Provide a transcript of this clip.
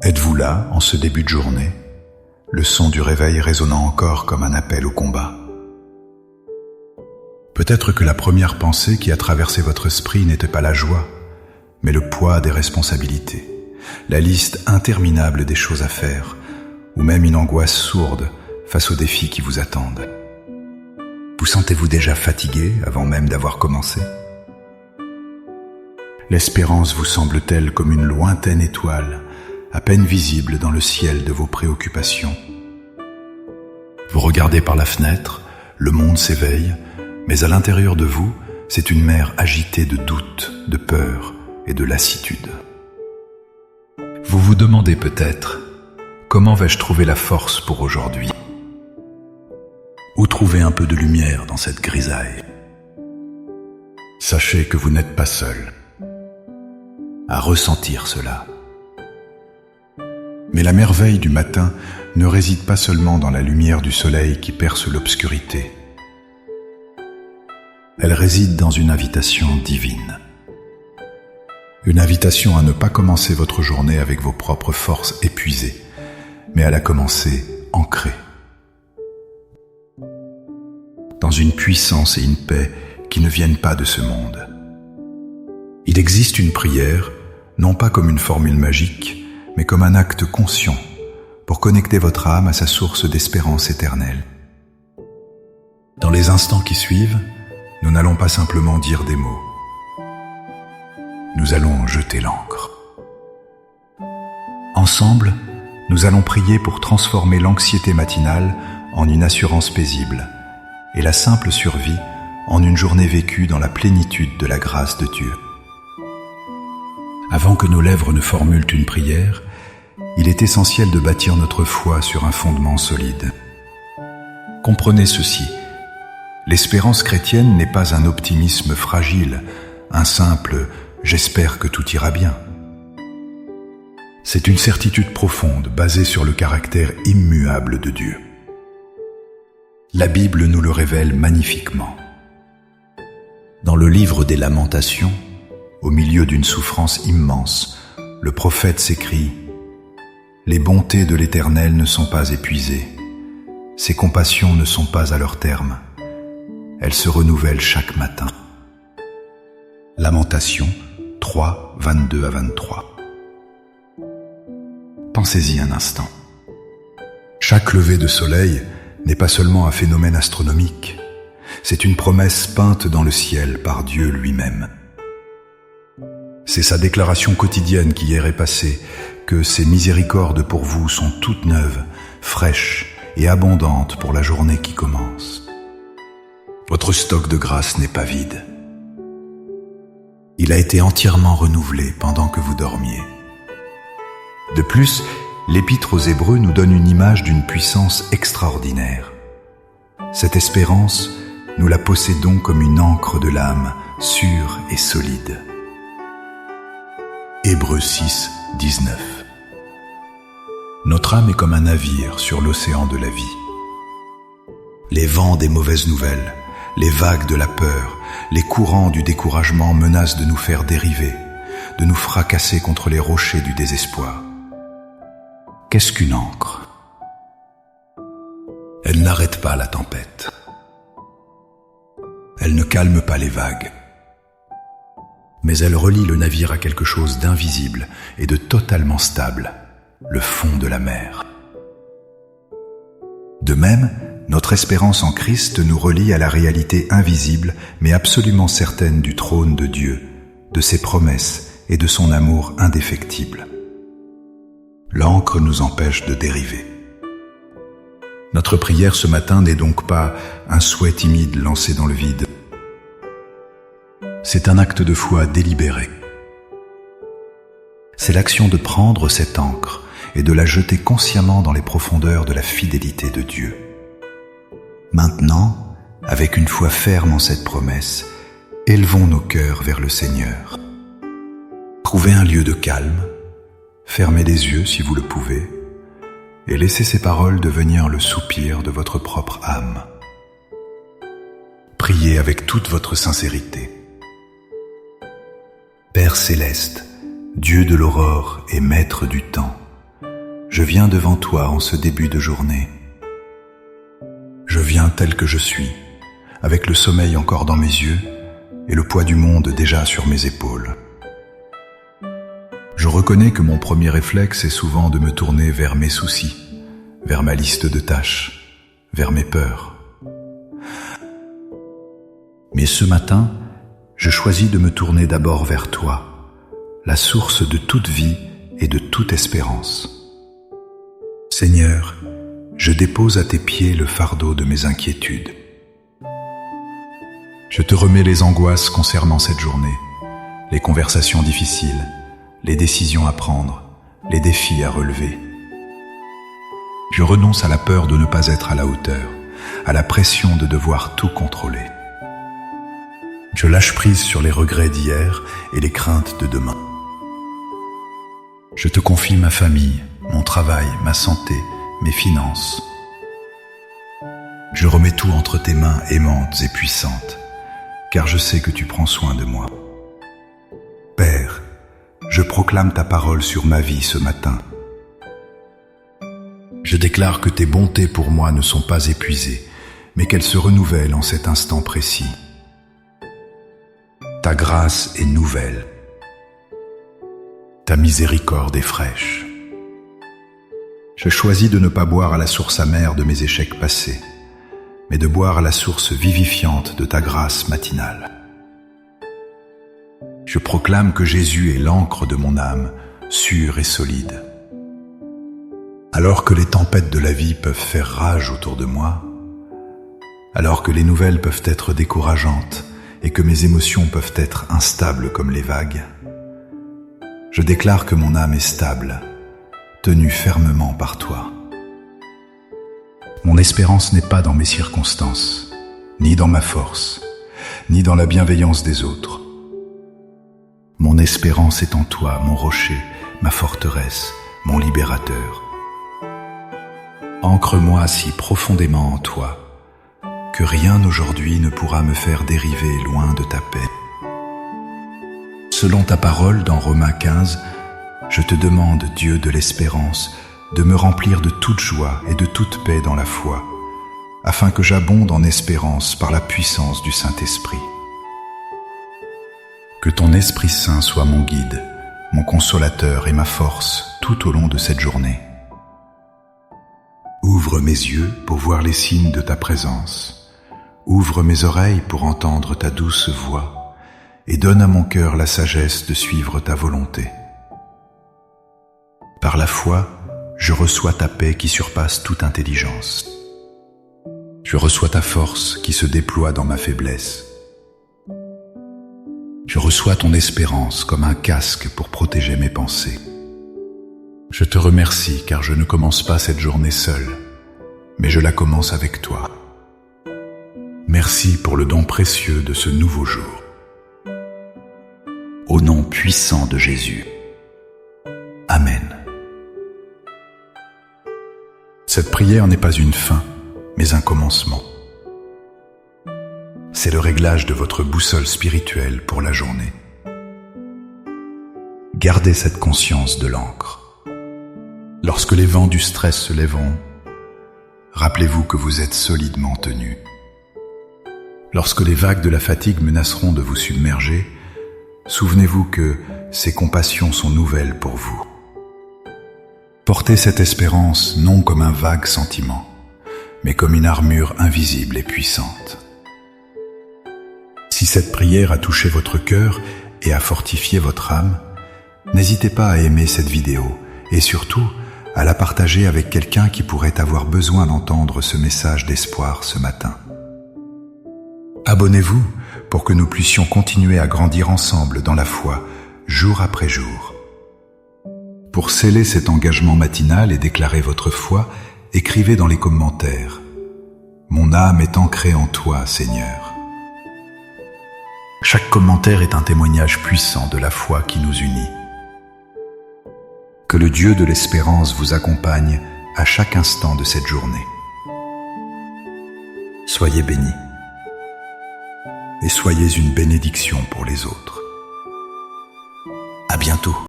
Êtes-vous là, en ce début de journée, le son du réveil résonnant encore comme un appel au combat? Peut-être que la première pensée qui a traversé votre esprit n'était pas la joie, mais le poids des responsabilités, la liste interminable des choses à faire, ou même une angoisse sourde face aux défis qui vous attendent. Vous sentez-vous déjà fatigué avant même d'avoir commencé? L'espérance vous semble-t-elle comme une lointaine étoile, à peine visible dans le ciel de vos préoccupations? Vous regardez par la fenêtre, le monde s'éveille, mais à l'intérieur de vous, c'est une mer agitée de doutes, de peur et de lassitude. Vous vous demandez peut-être, comment vais-je trouver la force pour aujourd'hui? Où trouver un peu de lumière dans cette grisaille? Sachez que vous n'êtes pas seul à ressentir cela. Mais la merveille du matin ne réside pas seulement dans la lumière du soleil qui perce l'obscurité. Elle réside dans une invitation divine. Une invitation à ne pas commencer votre journée avec vos propres forces épuisées, mais à la commencer ancrée, dans une puissance et une paix qui ne viennent pas de ce monde. Il existe une prière, non pas comme une formule magique, mais comme un acte conscient pour connecter votre âme à sa source d'espérance éternelle. Dans les instants qui suivent, nous n'allons pas simplement dire des mots. Nous allons jeter l'encre. Ensemble, nous allons prier pour transformer l'anxiété matinale en une assurance paisible et la simple survie en une journée vécue dans la plénitude de la grâce de Dieu. Avant que nos lèvres ne formulent une prière, il est essentiel de bâtir notre foi sur un fondement solide. Comprenez ceci, l'espérance chrétienne n'est pas un optimisme fragile, un simple « j'espère que tout ira bien ». C'est une certitude profonde basée sur le caractère immuable de Dieu. La Bible nous le révèle magnifiquement. Dans le livre des Lamentations, au milieu d'une souffrance immense, le prophète s'écrie « Les bontés de l'Éternel ne sont pas épuisées, ses compassions ne sont pas à leur terme, elles se renouvellent chaque matin. » Lamentations 3, 22 à 23. Pensez-y un instant. Chaque lever de soleil n'est pas seulement un phénomène astronomique, c'est une promesse peinte dans le ciel par Dieu lui-même. C'est sa déclaration quotidienne qu'hier est passée, que ses miséricordes pour vous sont toutes neuves, fraîches et abondantes pour la journée qui commence. Votre stock de grâce n'est pas vide. Il a été entièrement renouvelé pendant que vous dormiez. De plus, l'Épître aux Hébreux nous donne une image d'une puissance extraordinaire. Cette espérance, nous la possédons comme une ancre de l'âme, sûre et solide. Hébreux 6, 19. Notre âme est comme un navire sur l'océan de la vie. Les vents des mauvaises nouvelles, les vagues de la peur, les courants du découragement menacent de nous faire dériver, de nous fracasser contre les rochers du désespoir. Qu'est-ce qu'une ancre? Elle n'arrête pas la tempête. Elle ne calme pas les vagues. Mais elle relie le navire à quelque chose d'invisible et de totalement stable, le fond de la mer. De même, notre espérance en Christ nous relie à la réalité invisible mais absolument certaine du trône de Dieu, de ses promesses et de son amour indéfectible. L'ancre nous empêche de dériver. Notre prière ce matin n'est donc pas un souhait timide lancé dans le vide. C'est un acte de foi délibéré. C'est l'action de prendre cette ancre et de la jeter consciemment dans les profondeurs de la fidélité de Dieu. Maintenant, avec une foi ferme en cette promesse, élevons nos cœurs vers le Seigneur. Trouvez un lieu de calme, fermez les yeux si vous le pouvez, et laissez ces paroles devenir le soupir de votre propre âme. Priez avec toute votre sincérité. Père céleste, Dieu de l'aurore et maître du temps, je viens devant toi en ce début de journée. Je viens tel que je suis, avec le sommeil encore dans mes yeux et le poids du monde déjà sur mes épaules. Je reconnais que mon premier réflexe est souvent de me tourner vers mes soucis, vers ma liste de tâches, vers mes peurs. Mais ce matin, je choisis de me tourner d'abord vers toi, la source de toute vie et de toute espérance. Seigneur, je dépose à tes pieds le fardeau de mes inquiétudes. Je te remets les angoisses concernant cette journée, les conversations difficiles, les décisions à prendre, les défis à relever. Je renonce à la peur de ne pas être à la hauteur, à la pression de devoir tout contrôler. Je lâche prise sur les regrets d'hier et les craintes de demain. Je te confie ma famille, mon travail, ma santé, mes finances. Je remets tout entre tes mains aimantes et puissantes, car je sais que tu prends soin de moi. Père, je proclame ta parole sur ma vie ce matin. Je déclare que tes bontés pour moi ne sont pas épuisées, mais qu'elles se renouvellent en cet instant précis. Ta grâce est nouvelle. Ta miséricorde est fraîche. Je choisis de ne pas boire à la source amère de mes échecs passés, mais de boire à la source vivifiante de ta grâce matinale. Je proclame que Jésus est l'encre de mon âme, sûre et solide. Alors que les tempêtes de la vie peuvent faire rage autour de moi, alors que les nouvelles peuvent être décourageantes et que mes émotions peuvent être instables comme les vagues, je déclare que mon âme est stable, tenue fermement par toi. Mon espérance n'est pas dans mes circonstances, ni dans ma force, ni dans la bienveillance des autres. Mon espérance est en toi, mon rocher, ma forteresse, mon libérateur. Ancre-moi si profondément en toi, que rien aujourd'hui ne pourra me faire dériver loin de ta paix. Selon ta parole dans Romains 15, je te demande, Dieu de l'espérance, de me remplir de toute joie et de toute paix dans la foi, afin que j'abonde en espérance par la puissance du Saint-Esprit. Que ton Esprit Saint soit mon guide, mon consolateur et ma force tout au long de cette journée. Ouvre mes yeux pour voir les signes de ta présence. Ouvre mes oreilles pour entendre ta douce voix et donne à mon cœur la sagesse de suivre ta volonté. Par la foi, je reçois ta paix qui surpasse toute intelligence. Je reçois ta force qui se déploie dans ma faiblesse. Je reçois ton espérance comme un casque pour protéger mes pensées. Je te remercie car je ne commence pas cette journée seule, mais je la commence avec toi. Merci pour le don précieux de ce nouveau jour. Au nom puissant de Jésus. Amen. Cette prière n'est pas une fin, mais un commencement. C'est le réglage de votre boussole spirituelle pour la journée. Gardez cette conscience de l'encre. Lorsque les vents du stress se lèveront, rappelez-vous que vous êtes solidement tenu. Lorsque les vagues de la fatigue menaceront de vous submerger, souvenez-vous que ces compassions sont nouvelles pour vous. Portez cette espérance non comme un vague sentiment, mais comme une armure invisible et puissante. Si cette prière a touché votre cœur et a fortifié votre âme, n'hésitez pas à aimer cette vidéo et surtout à la partager avec quelqu'un qui pourrait avoir besoin d'entendre ce message d'espoir ce matin. Abonnez-vous pour que nous puissions continuer à grandir ensemble dans la foi, jour après jour. Pour sceller cet engagement matinal et déclarer votre foi, écrivez dans les commentaires « Mon âme est ancrée en toi, Seigneur ». Chaque commentaire est un témoignage puissant de la foi qui nous unit. Que le Dieu de l'espérance vous accompagne à chaque instant de cette journée. Soyez bénis et soyez une bénédiction pour les autres. À bientôt.